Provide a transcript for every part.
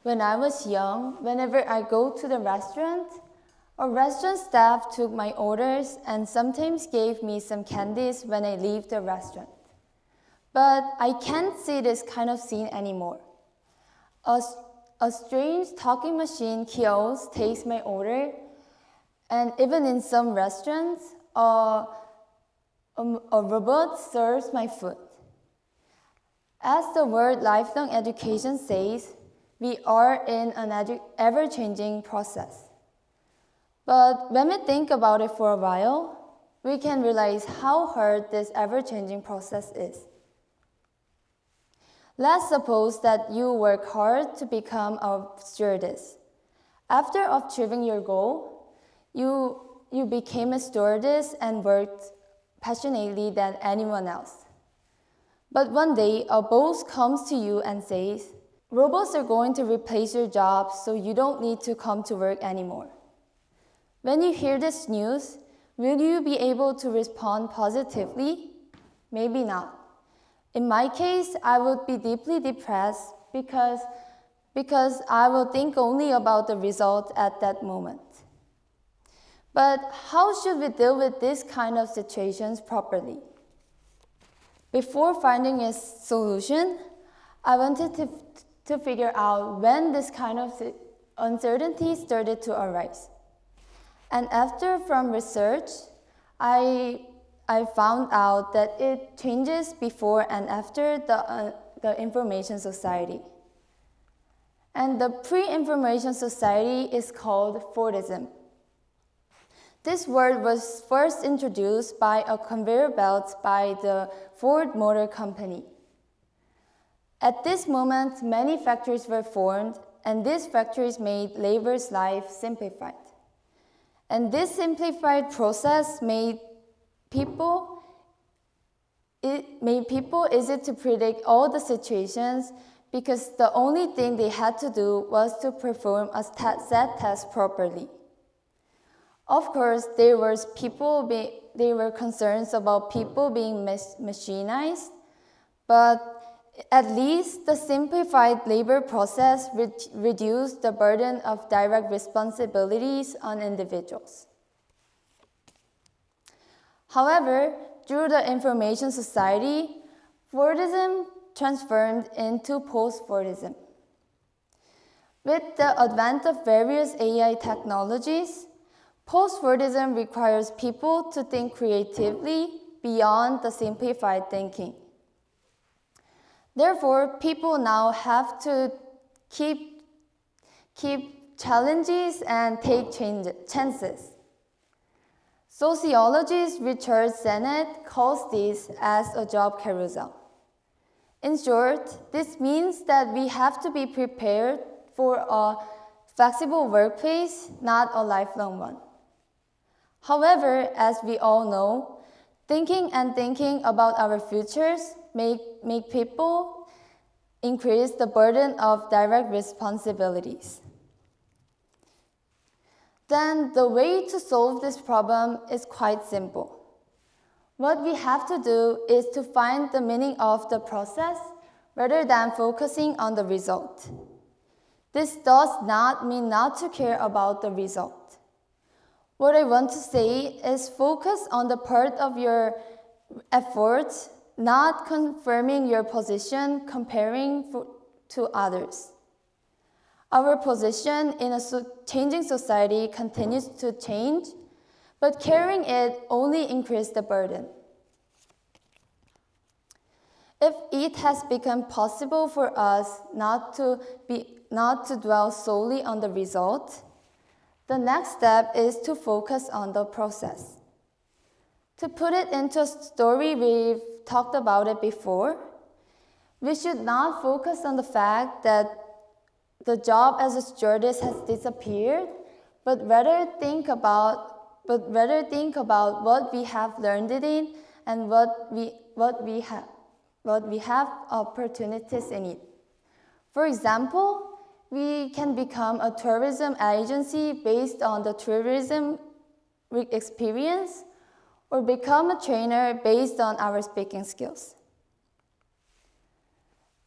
When I was young, whenever I go to the restaurant, a restaurant staff took my orders and sometimes gave me some candies when I leave the restaurant. But I can't see this kind of scene anymore. A strange talking machine kiosk takes my order, and even in some restaurants, a robot serves my food. As the word lifelong education says, we are in an ever-changing process. But when we think about it for a while, we can realize how hard this ever-changing process is. Let's suppose that you work hard to become a stewardess. After achieving your goal, you became a stewardess and worked passionately than anyone else. But one day, a boss comes to you and says, robots are going to replace your job, so you don't need to come to work anymore. When you hear this news, will you be able to respond positively? Maybe not. In my case, I would be deeply depressed because I will think only about the result at that moment. But how should we deal with this kind of situations properly? Before finding a solution, I wanted to figure out when this kind of uncertainty started to arise. And after from research, I found out that it changes before and after the information society. And the pre-information society is called Fordism. This word was first introduced by a conveyor belt by the Ford Motor Company. At this moment, many factories were formed, and these factories made labor's life simplified. And this simplified process made people easy to predict all the situations because the only thing they had to do was to perform a set task properly. Of course, there were concerns about people being machinized, but at least the simplified labor process reduced the burden of direct responsibilities on individuals. However, through the information society, Fordism transformed into post-Fordism. With the advent of various AI technologies, post-Fordism requires people to think creatively beyond the simplified thinking. Therefore, people now have to keep challenges and take chances. Sociologist Richard Sennett calls this as a job carousel. In short, this means that we have to be prepared for a flexible workplace, not a lifelong one. However, as we all know, thinking about our futures make people increase the burden of direct responsibilities. Then the way to solve this problem is quite simple. What we have to do is to find the meaning of the process rather than focusing on the result. This does not mean not to care about the result. What I want to say is focus on the part of your efforts, not confirming your position comparing to others. Our position in a changing society continues to change, but carrying it only increases the burden. If it has become possible for us not to dwell solely on the result, the next step is to focus on the process. To put it into a story, we've talked about it before. We should not focus on the fact that the job as a stewardess has disappeared, but rather think about what we have learned it in and what we have opportunities in it. For example, we can become a tourism agency based on the tourism experience, or become a trainer based on our speaking skills.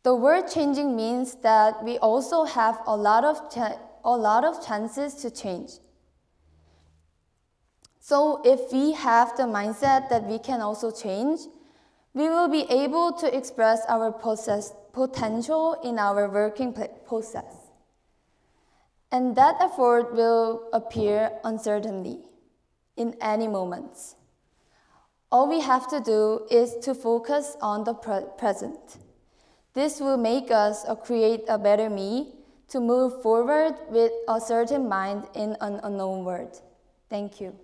The world changing means that we also have a lot of chances to change. So if we have the mindset that we can also change, we will be able to express our potential in our working process. And that effort will appear uncertainly in any moments. All we have to do is to focus on the present. This will make us create a better me to move forward with a certain mind in an unknown world. Thank you.